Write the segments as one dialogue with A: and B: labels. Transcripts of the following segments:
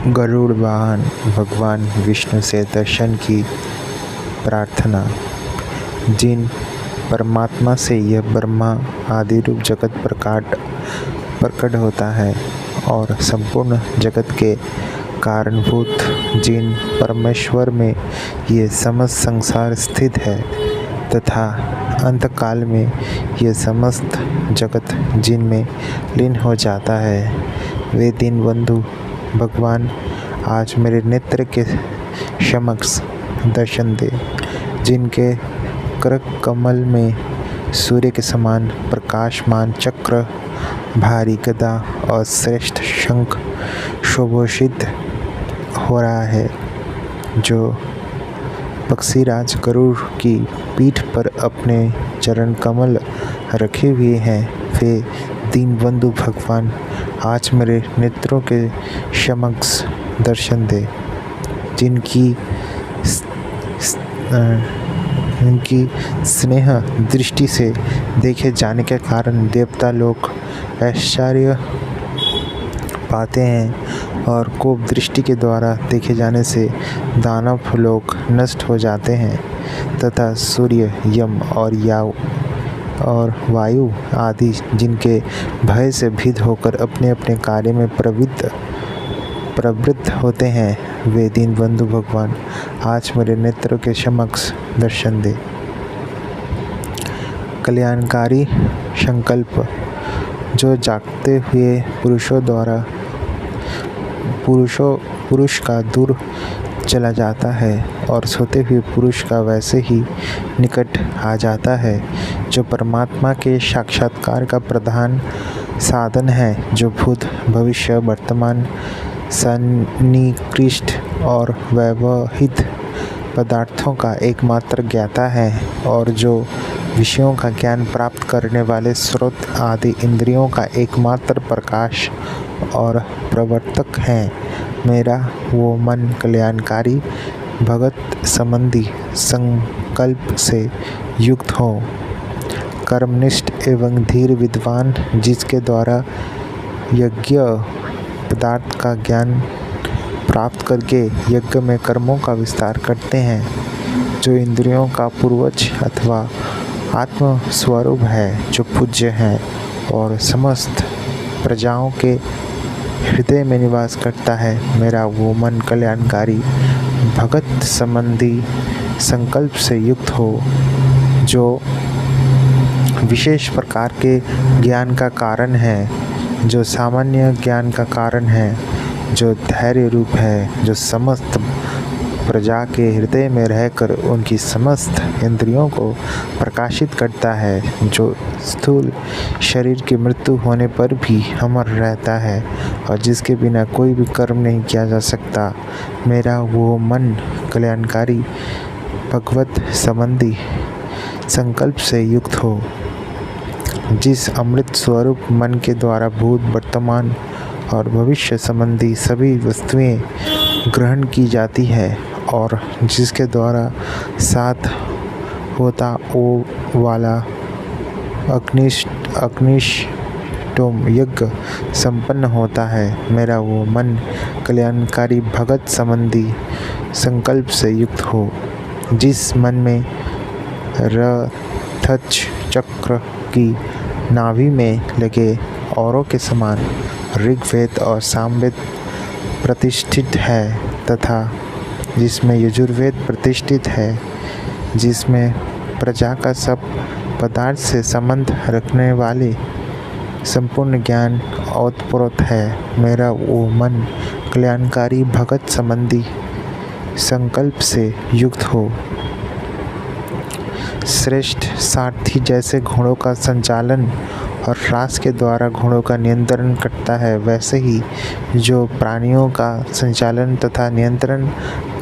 A: गरुड़ वाहन भगवान विष्णु से दर्शन की प्रार्थना। जिन परमात्मा से यह ब्रह्मा आदि रूप जगत प्रकट होता है और संपूर्ण जगत के कारणभूत जिन परमेश्वर में ये समस्त संसार स्थित है तथा अंतकाल में ये समस्त जगत जिनमें लीन हो जाता है, वे दीनबंधु भगवान आज मेरे नेत्र के समक्ष दर्शन दे। जिनके कर कमल में सूर्य के समान प्रकाशमान चक्र, भारी गदा और श्रेष्ठ शंख सुभूषित हो रहा है, जो पक्षीराज गरुड़ की पीठ पर अपने चरण कमल रखे हुए हैं, वे दीनबंधु भगवान आज मेरे नेत्रों के समक्ष दर्शन दे। जिनकी स्नेह दृष्टि से देखे जाने के कारण देवता लोग आश्चर्य पाते हैं और कोप दृष्टि के द्वारा देखे जाने से दानव लोग नष्ट हो जाते हैं तथा सूर्य, यम और वायु आदि जिनके भय से भीत होकर अपने अपने कार्य में प्रवृत्त होते हैं, वे दीनबंधु भगवान आज मेरे नेत्रों के समक्ष दर्शन दे। कल्याणकारी संकल्प। जो जागते हुए पुरुष का दूर चला जाता है और सोते हुए पुरुष का वैसे ही निकट आ जाता है, जो परमात्मा के साक्षात्कार का प्रधान साधन है, जो भूत भविष्य वर्तमान सन्निकृष्ट और व्यवहित पदार्थों का एकमात्र ज्ञाता है और जो विषयों का ज्ञान प्राप्त करने वाले स्रोत आदि इंद्रियों का एकमात्र प्रकाश और प्रवर्तक है, मेरा वो मन कल्याणकारी भगत संबंधी संकल्प से युक्त हो, कर्मनिष्ठ एवं धीर विद्वान, जिसके द्वारा यज्ञ पदार्थ का ज्ञान प्राप्त करके यज्ञ में कर्मों का विस्तार करते हैं, जो इंद्रियों का पूर्वज अथवा आत्म स्वरूप है, जो पूज्य है और समस्त प्रजाओं के हृदय में निवास करता है, मेरा वो मन कल्याणकारी भगत संबंधी संकल्प से युक्त हो, जो विशेष प्रकार के ज्ञान का कारण है, जो सामान्य ज्ञान का कारण है, जो धैर्य रूप है, जो समस्त प्रजा के हृदय में रहकर उनकी समस्त इंद्रियों को प्रकाशित करता है, जो स्थूल शरीर की मृत्यु होने पर भी अमर रहता है और जिसके बिना कोई भी कर्म नहीं किया जा सकता, मेरा वो मन कल्याणकारी भगवत संबंधी संकल्प से युक्त हो, जिस अमृत स्वरूप मन के द्वारा भूत वर्तमान और भविष्य संबंधी सभी वस्तुएं ग्रहण की जाती है और जिसके द्वारा साथ होता ओ वाला अग्निष्टोम यज्ञ संपन्न होता है, मेरा वो मन कल्याणकारी भगत संबंधी संकल्प से युक्त हो, जिस मन में रथच चक्र की नाभि में लगे औरों के समान ऋग्वेद और सामवेद प्रतिष्ठित है तथा जिसमें यजुर्वेद प्रतिष्ठित है, जिसमें प्रजा का सब पदार्थ से संबंध रखने वाले संपूर्ण ज्ञान ओतप्रोत है, मेरा वो मन कल्याणकारी भगत संबंधी संकल्प से युक्त हो। श्रेष्ठ सारथी जैसे घोड़ों का संचालन और रास के द्वारा घोड़ों का नियंत्रण करता है, वैसे ही जो प्राणियों का संचालन तथा नियंत्रण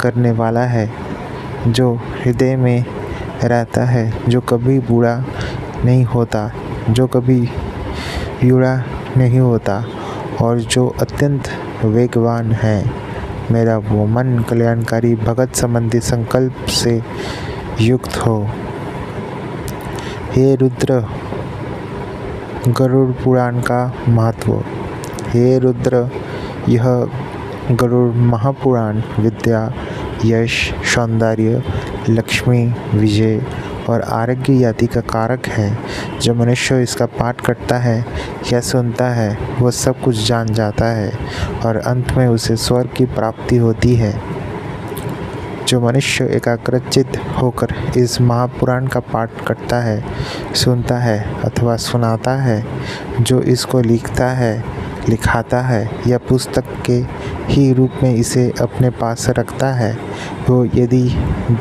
A: करने वाला है, जो हृदय में रहता है, जो कभी बूढ़ा नहीं होता, जो कभी बूढ़ा नहीं होता और जो अत्यंत वेगवान है, मेरा वो मन कल्याणकारी भगत संबंधी संकल्प से युक्त हो। हे रुद्र, गरुड़ पुराण का महत्व। हे रुद्र, यह गरुड़ महापुराण विद्या, यश, सौंदर्य, लक्ष्मी, विजय और आरोग्य आदि का कारक है। जो मनुष्य इसका पाठ करता है या सुनता है वह सब कुछ जान जाता है और अंत में उसे स्वर्ग की प्राप्ति होती है। जो मनुष्य एकाग्रचित्त होकर इस महापुराण का पाठ करता है, सुनता है अथवा सुनाता है, जो इसको लिखता है, लिखाता है या पुस्तक के ही रूप में इसे अपने पास रखता है, वो यदि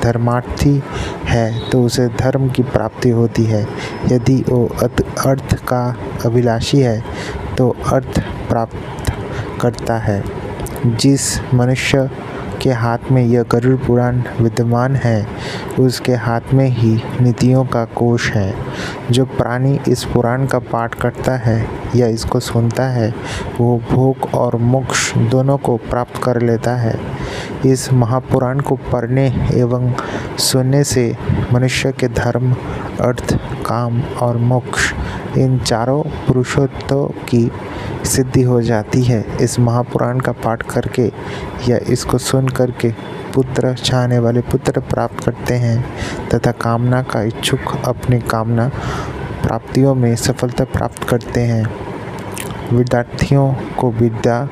A: धर्मार्थी है तो उसे धर्म की प्राप्ति होती है। यदि वो अर्थ का अभिलाषी है तो अर्थ प्राप्त करता है। जिस मनुष्य के हाथ में यह गरुड़ पुराण विद्यमान है उसके हाथ में ही नीतियों का कोश है। जो प्राणी इस पुराण का पाठ करता है या इसको सुनता है वो भोग और मोक्ष दोनों को प्राप्त कर लेता है। इस महापुराण को पढ़ने एवं सुनने से मनुष्य के धर्म, अर्थ, काम और मोक्ष इन चारों पुरुषोत्तों की सिद्धि हो जाती है। इस महापुराण का पाठ करके या इसको सुन करके पुत्र चाहने वाले पुत्र प्राप्त करते हैं तथा कामना का इच्छुक अपनी कामना प्राप्तियों में सफलता प्राप्त करते हैं। विद्यार्थियों को विद्या,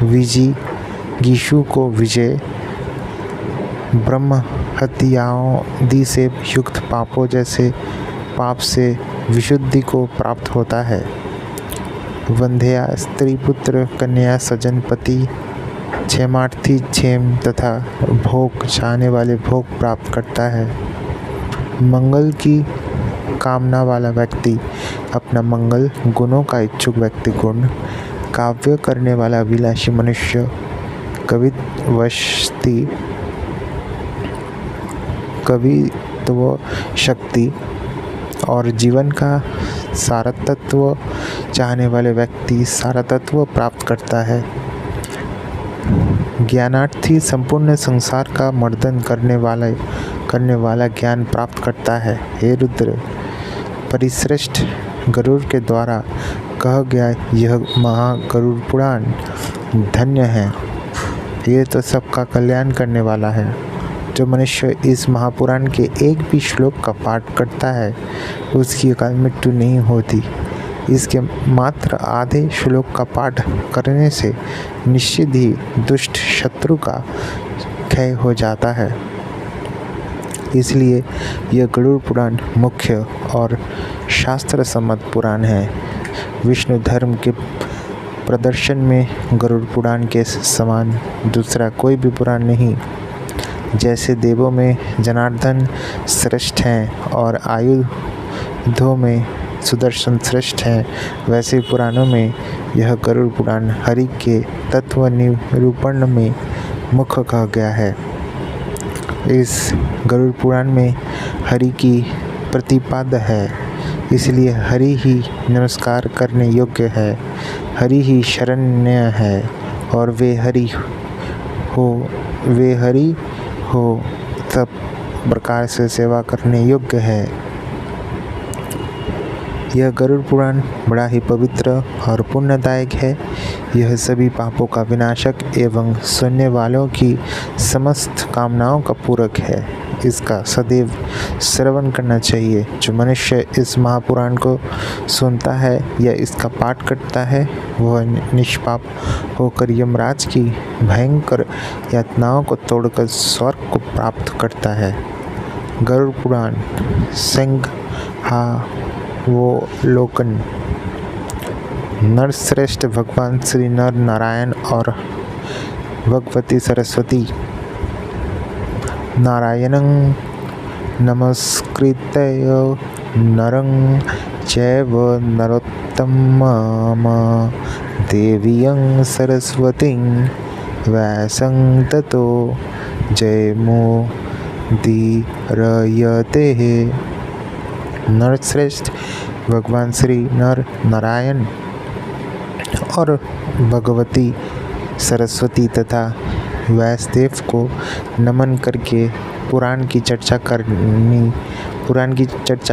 A: विजिगीषु को विजय, ब्रह्म हत्याओं आदि से युक्त पापों जैसे पाप से विशुद्धि को प्राप्त होता है। वंध्या स्त्री, पुत्र, कन्या, सज्जन, पति, क्षेमार्थी क्षेम तथा भोग चाहने वाले भोग प्राप्त करता है। मंगल की कामना वाला व्यक्ति अपना मंगल, गुणों का इच्छुक व्यक्ति गुण, काव्य करने वाला अभिलाषी मनुष्य कवित्व शक्ति और जीवन का सारतत्व चाहने वाले व्यक्ति सारतत्व प्राप्त करता है। ज्ञानार्थी संपूर्ण संसार का मर्दन करने वाला ज्ञान प्राप्त करता है। हे रुद्र, परिश्रेष्ठ गरुड़ के द्वारा कहा गया यह महागरुड़ पुराण धन्य है। ये तो सबका कल्याण करने वाला है। जो मनुष्य इस महापुराण के एक भी श्लोक का पाठ करता है उसकी अकाल मृत्यु नहीं होती। इसके मात्र आधे श्लोक का पाठ करने से निश्चित ही दुष्ट शत्रु का क्षय हो जाता है। इसलिए यह गरुड़ पुराण मुख्य और शास्त्र सम्मत पुराण है। विष्णु धर्म के प्रदर्शन में गरुड़ पुराण के समान दूसरा कोई भी पुराण नहीं। जैसे देवों में जनार्दन श्रेष्ठ हैं और आयुधों में सुदर्शन श्रेष्ठ हैं, वैसे पुराणों में यह गरुड़ पुराण हरि के तत्व निरूपण में मुख्य कहा गया है। इस गरुड़ पुराण में हरि की प्रतिपाद है, इसलिए हरि ही नमस्कार करने योग्य है। हरि ही शरण्य है और वे हरि हो सब प्रकार से सेवा करने योग्य है। यह गरुड़ पुराण बड़ा ही पवित्र और पुण्यदायक है। यह सभी पापों का विनाशक एवं सुनने वालों की समस्त कामनाओं का पूरक है। इसका सदैव श्रवण करना चाहिए। जो मनुष्य इस महापुराण को सुनता है या इसका पाठ करता है वह निष्पाप होकर यमराज की भयंकर यातनाओं को तोड़कर स्वर्ग को प्राप्त करता है। गरुड़ पुराण सिंहावलोकन। नरश्रेष्ठ भगवान श्री नर नारायण और भगवती सरस्वती नारायणं नमस्कृत्य नरं चैव नरोत्तमं देवीं सरस्वतीं व्यासं ततो जयमुदीरयते। नरश्रेष्ठ भगवान श्री नर नारायण और भगवती सरस्वती तथा व्यासदेव को नमन करके पुराण की चर्चा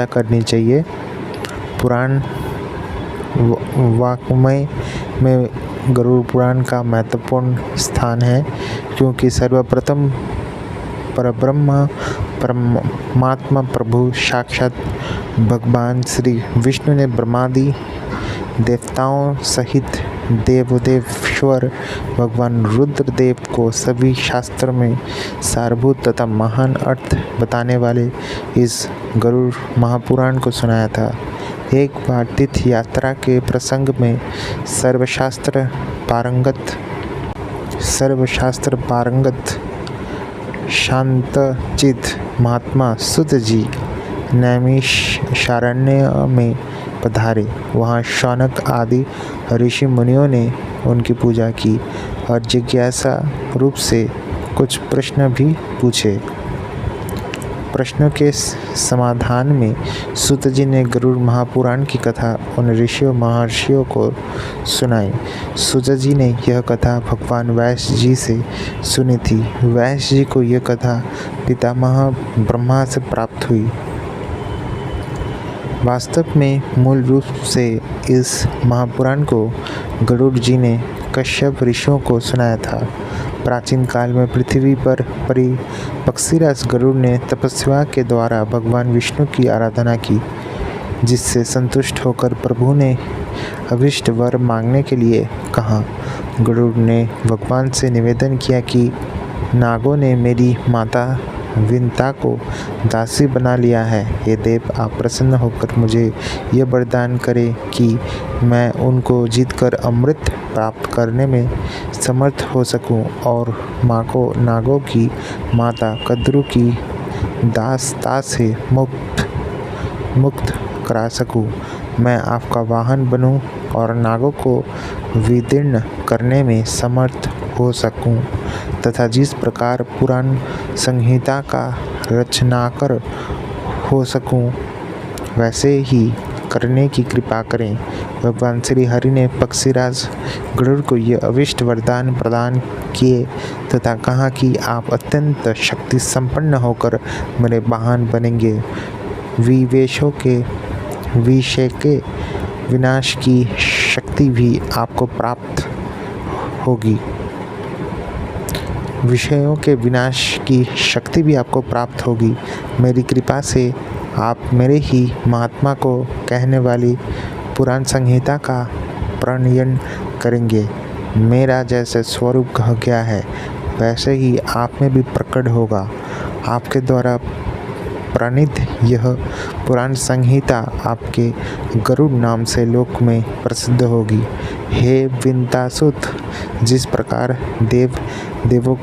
A: करनी चाहिए। पुराण वाङ्मय में गरुड़ पुराण का महत्वपूर्ण स्थान है, क्योंकि सर्वप्रथम परब्रह्म परमात्मा प्रभु साक्षात भगवान श्री विष्णु ने ब्रह्मादि देवताओं सहित देवदेवेश्वर भगवान रुद्रदेव को सभी शास्त्र में सारभूत तथा महान अर्थ बताने वाले इस गरुड़ महापुराण को सुनाया था। एक बार तीर्थ यात्रा के प्रसंग में सर्वशास्त्र पारंगत शांतचित महात्मा सुत जी नैमिषारण्य में पधारे। वहाँ शौनक आदि ऋषि मुनियों ने उनकी पूजा की और जिज्ञासा रूप से कुछ प्रश्न भी पूछे। प्रश्नों के समाधान में सूत जी ने गरुड़ महापुराण की कथा उन ऋषियों महर्षियों को सुनाई। सूत जी ने यह कथा भगवान व्यास जी से सुनी थी। व्यास जी को यह कथा पितामह ब्रह्मा से प्राप्त हुई। वास्तव में मूल रूप से इस महापुराण को गरुड़ जी ने कश्यप ऋषियों को सुनाया था। प्राचीन काल में पृथ्वी पर पक्षीराज गरुड़ ने तपस्या के द्वारा भगवान विष्णु की आराधना की, जिससे संतुष्ट होकर प्रभु ने अभीष्ट वर मांगने के लिए कहा। गरुड़ ने भगवान से निवेदन किया कि नागों ने मेरी माता विंता को दासी बना लिया है। हे देव, आप प्रसन्न होकर मुझे यह वरदान करें कि मैं उनको जीतकर अमृत प्राप्त करने में समर्थ हो सकूं और माँ को नागों की माता कद्रु की दासता से मुक्त करा सकूं। मैं आपका वाहन बनूं और नागों को विदीर्ण करने में समर्थ हो सकूं तथा जिस प्रकार पुराण संहिता का रचनाकार हो सकूं वैसे ही करने की कृपा करें। भगवान श्री हरि ने पक्षीराज गरुड़ को यह अविष्ट वरदान प्रदान किए तथा कहा कि आप अत्यंत शक्ति संपन्न होकर मेरे वाहन बनेंगे। विषय के विनाश की शक्ति भी आपको प्राप्त होगी। विषयों के विनाश की शक्ति भी आपको प्राप्त होगी। मेरी कृपा से आप मेरे ही महात्मा को कहने वाली पुराण संहिता का प्रणयन करेंगे। मेरा जैसे स्वरूप कहा गया है वैसे ही आप में भी प्रकट होगा। आपके द्वारा प्रणीत यह पुराण संहिता आपके गरुड़ नाम से लोक में प्रसिद्ध होगी। हे विंतासुत, जिस प्रकार देवों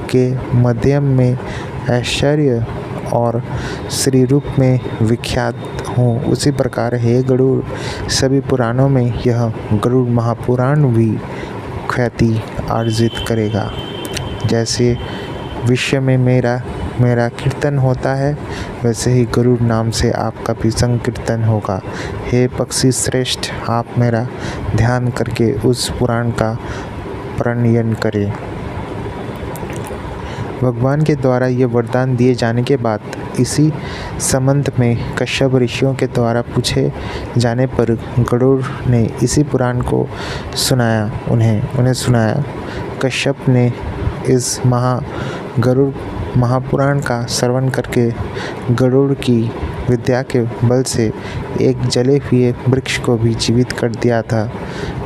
A: के मध्यम में ऐश्वर्य और श्री रूप में विख्यात हूँ, उसी प्रकार हे गरुड़ सभी पुराणों में यह गरुड़ महापुराण भी ख्याति अर्जित करेगा। जैसे विश्व में मेरा कीर्तन होता है, वैसे ही गरुड़ नाम से आपका भी संकीर्तन होगा। हे पक्षी श्रेष्ठ, आप मेरा ध्यान करके उस पुराण का प्रणयन करें। भगवान के द्वारा यह वरदान दिए जाने के बाद इसी संबंध में कश्यप ऋषियों के द्वारा पूछे जाने पर गरुड़ ने इसी पुराण को उन्हें सुनाया। कश्यप ने इस गरुड़ महापुराण का श्रवण करके गरुड़ की विद्या के बल से एक जले हुए वृक्ष को भी जीवित कर दिया था।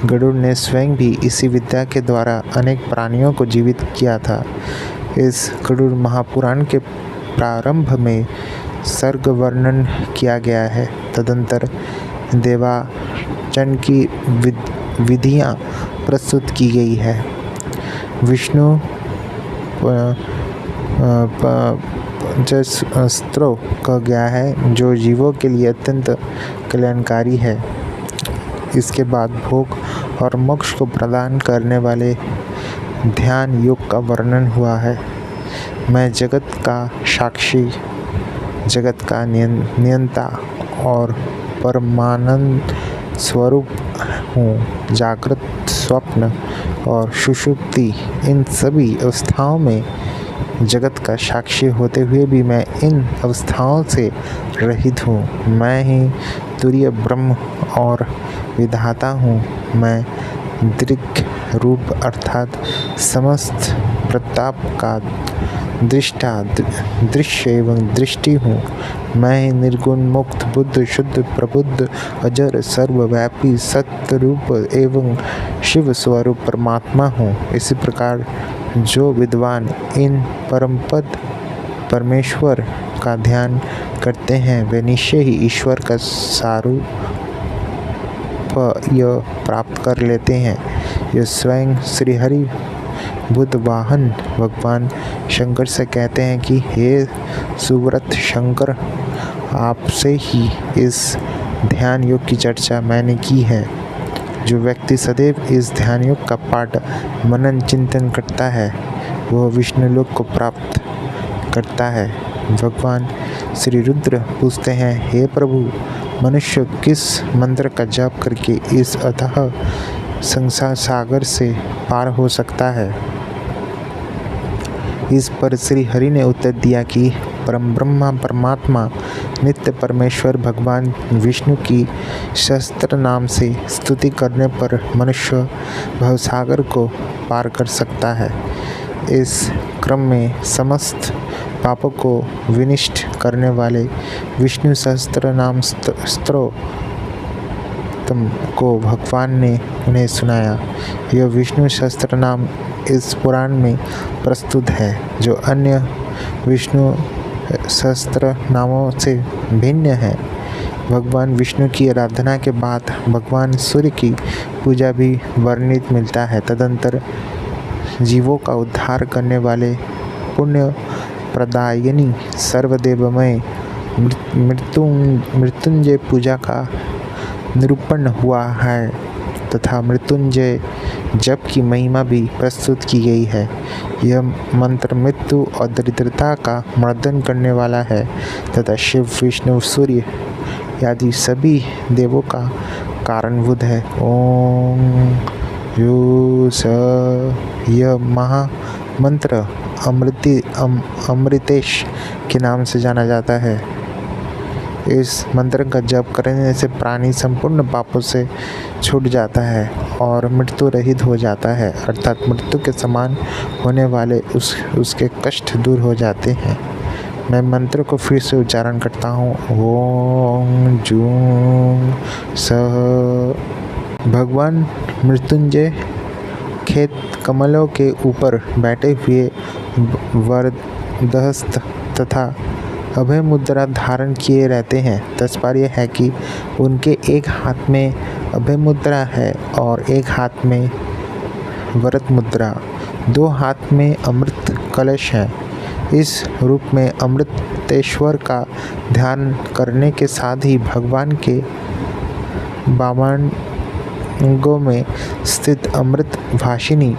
A: गरुड़ ने स्वयं भी इसी विद्या के द्वारा अनेक प्राणियों को जीवित किया था। इस गरुड़ महापुराण के प्रारंभ में सर्ग वर्णन किया गया है। तदंतर देवाचन की विधियाँ प्रस्तुत की गई है। विष्णु स्त्रों कहा गया है जो जीवों के लिए अत्यंत कल्याणकारी है। इसके बाद भोग और मोक्ष को प्रदान करने वाले ध्यान योग का वर्णन हुआ है। मैं जगत का साक्षी, जगत का नियंता और परमानंद स्वरूप हूँ। जागृत, स्वप्न और सुषुप्ति, इन सभी अवस्थाओं में जगत का साक्षी होते हुए भी मैं इन अवस्थाओं से रहित हूँ। मैं ही तुरीय ब्रह्म और विधाता हूँ। मैं दृक् रूप अर्थात समस्त प्रताप का दृष्टा दृश्य एवं दृष्टि हूँ। मैं निर्गुण मुक्त बुद्ध शुद्ध प्रबुद्ध अजर सर्वव्यापी सत्य रूप एवं शिव स्वरूप परमात्मा हूँ। इसी प्रकार जो विद्वान इन परमपद परमेश्वर का ध्यान करते हैं वे निश्चय ही ईश्वर का सारूप प्राप्त कर लेते हैं। यह स्वयं श्रीहरि बुद्ध वाहन भगवान शंकर से कहते हैं कि हे सुव्रत शंकर, आपसे ही इस ध्यान योग की चर्चा मैंने की है। जो व्यक्ति सदैव इस ध्यान योग का पाठ मनन चिंतन करता है वह विष्णु लोक को प्राप्त करता है। भगवान श्री रुद्र पूछते हैं, हे प्रभु, मनुष्य किस मंत्र का जाप करके इस अथाह संसार सागर से पार हो सकता है? इस पर श्री हरि ने उत्तर दिया कि परम ब्रह्मा परमात्मा नित्य परमेश्वर भगवान विष्णु की सहस्त्र नाम से स्तुति करने पर मनुष्य भवसागर को पार कर सकता है। इस क्रम में समस्त पापों को विनिष्ट करने वाले विष्णु सहस्त्र नाम स्तोत्र को भगवान ने उन्हें सुनाया। यह विष्णु सहस्त्र नाम इस पुराण में प्रस्तुत है, जो अन्य विष्णु सहस्त्र नामों से भिन्न है। भगवान विष्णु की आराधना के बाद भगवान सूर्य की पूजा भी वर्णित मिलता है। तदंतर जीवों का उद्धार करने वाले पुण्य प्रदायिनी सर्वदेवमय मृत्युंजय पूजा का निरूपण हुआ है तथा मृत्युंजय जप की महिमा भी प्रस्तुत की गई है। यह मंत्र मृत्यु और दरिद्रता का मर्दन करने वाला है तथा शिव विष्णु सूर्य आदि सभी देवों का कारणभूत है। ओम यू स, यह महामंत्र अमृतेश के नाम से जाना जाता है। इस मंत्र का जप करने से प्राणी संपूर्ण पापों से छूट जाता है और मृत्यु रहित हो जाता है, अर्थात मृत्यु के समान होने वाले उसके कष्ट दूर हो जाते हैं। मैं मंत्र को फिर से उच्चारण करता हूँ। ओम जूं सह। भगवान मृत्युंजय खेत कमलों के ऊपर बैठे हुए वरदहस्त तथा अभय मुद्रा धारण किए रहते हैं। तात्पर्य है कि उनके एक हाथ में अभय मुद्रा है और एक हाथ में वरद मुद्रा, दो हाथ में अमृत कलश है। इस रूप में अमृतेश्वर का ध्यान करने के साथ ही भगवान के बामांगों में स्थित अमृत भाषिनी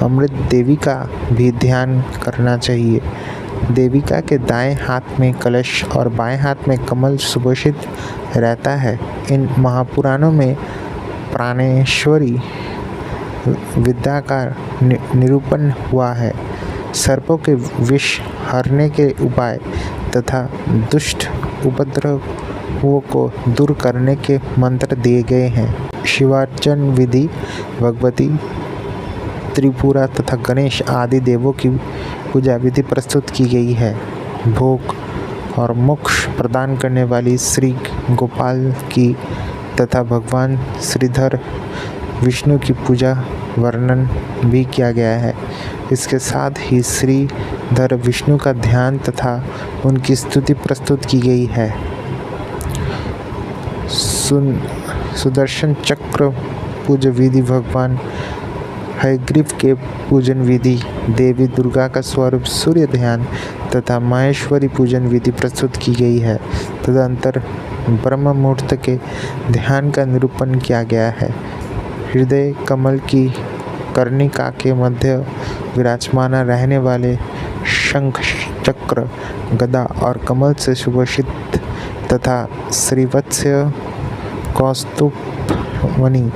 A: अमृत देवी का भी ध्यान करना चाहिए। देविका के दाएं हाथ में कलश और बाएं हाथ में कमल सुभूषित रहता है। इन महापुराणों में प्राणेश्वरी विद्या का निरूपण हुआ है। सर्पों के विष हरने के उपाय तथा दुष्ट उपद्रवों को दूर करने के मंत्र दिए गए हैं। शिवार्चन विधि भगवती त्रिपुरा तथा गणेश आदि देवों की पूजा विधि प्रस्तुत की गई है। भोग और मोक्ष प्रदान करने वाली श्री गोपाल की तथा भगवान श्रीधर विष्णु की पूजा वर्णन भी किया गया है। इसके साथ ही श्रीधर विष्णु का ध्यान तथा उनकी स्तुति प्रस्तुत की गई है। सुदर्शन चक्र पूजा विधि, भगवान हयग्रीव के पूजन विधि, देवी दुर्गा का स्वरूप सूर्य ध्यान तथा माहेश्वरी पूजन विधि प्रस्तुत की गई है। तदंतर ब्रह्म मुहूर्त के ध्यान का निरूपण किया गया है। हृदय कमल की कर्णिका के मध्य विराजमान रहने वाले शंख चक्र गदा और कमल से सुभूषित तथा श्रीवत्स्य कौस्तुभमणि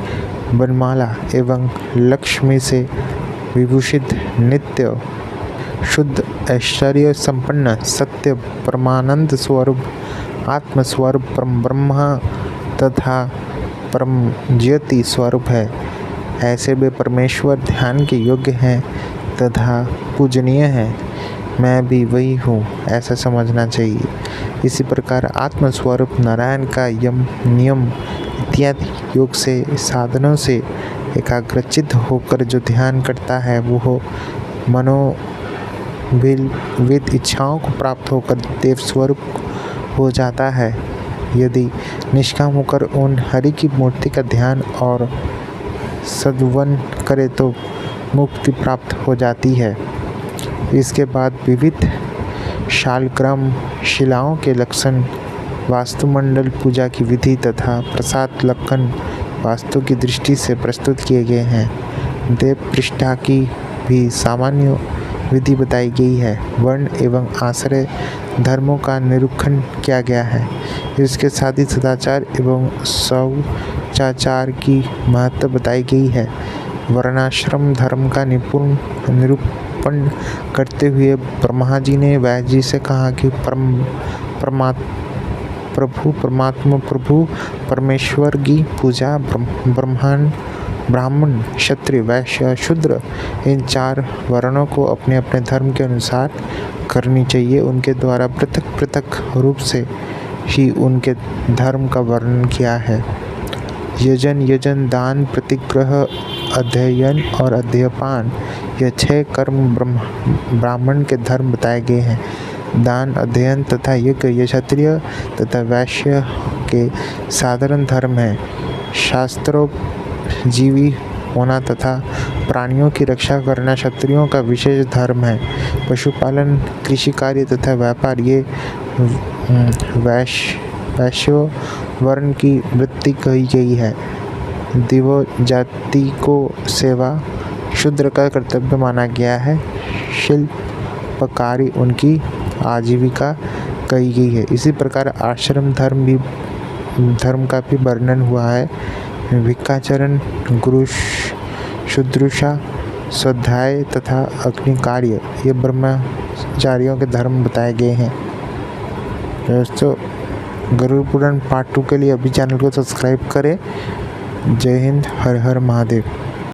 A: बनमाला एवं लक्ष्मी से विभूषित नित्य शुद्ध ऐश्वर्य संपन्न सत्य परमानंद स्वरूप आत्मस्वरूप परम ब्रह्मा तथा परम ज्योति स्वरूप है। ऐसे वे परमेश्वर ध्यान के योग्य हैं तथा पूजनीय हैं। मैं भी वही हूँ, ऐसा समझना चाहिए। इसी प्रकार आत्मस्वरूप नारायण का यम नियम इत्यादि योग से साधनों से एकाग्रचित्त होकर जो ध्यान करता है वो मनोविद इच्छाओं को प्राप्त होकर देव स्वरूप हो जाता है। यदि निष्काम होकर उन हरि की मूर्ति का ध्यान और सद्वन करे तो मुक्ति प्राप्त हो जाती है। इसके बाद विविध शालग्राम शिलाओं के लक्षण, वास्तुमंडल पूजा की विधि तथा प्रसाद लक्षण वास्तु की दृष्टि से प्रस्तुत किए गए हैं। देव प्रतिष्ठा की भी सामान्य विधि बताई गई है। वर्ण एवं आश्रय धर्मों का निरूपण किया गया है। इसके साथ ही सदाचार एवं शौचाचार की महत्व बताई गई है। वर्णाश्रम धर्म का निरूपण करते हुए ब्रह्मा जी ने व्यास जी से कहा कि प्रभु परमेश्वर की पूजा ब्राह्मण क्षत्रिय वैश्य शूद्र इन 4 वर्णों को अपने अपने धर्म के अनुसार करनी चाहिए। उनके द्वारा पृथक पृथक रूप से ही उनके धर्म का वर्णन किया है। यजन दान प्रतिग्रह अध्ययन और अध्ययपान यह 6 कर्म ब्राह्मण के धर्म बताए गए हैं। दान अध्ययन तथा यज्ञ ये क्षत्रिय तथा वैश्य के साधारण धर्म है। शास्त्रोपजीवी होना तथा प्राणियों की रक्षा करना क्षत्रियों का विशेष धर्म है। पशुपालन कृषि कार्य तथा व्यापार ये वैश्य वर्ण की वृत्ति कही गई है। दिवो जाति को सेवा शूद्र का कर्तव्य माना गया है। शिल्पकारी उनकी आजीविका कही गई है। इसी प्रकार आश्रम धर्म का भी वर्णन हुआ है। भिक्षाचरण गुरु शुश्रूषा स्वाध्याय तथा अग्नि कार्य ये ब्रह्मचारियों के धर्म बताए गए हैं। दोस्तों, गरुड़ पुराण पार्ट 2 के लिए अभी चैनल को सब्सक्राइब करें। जय हिंद, हर हर महादेव।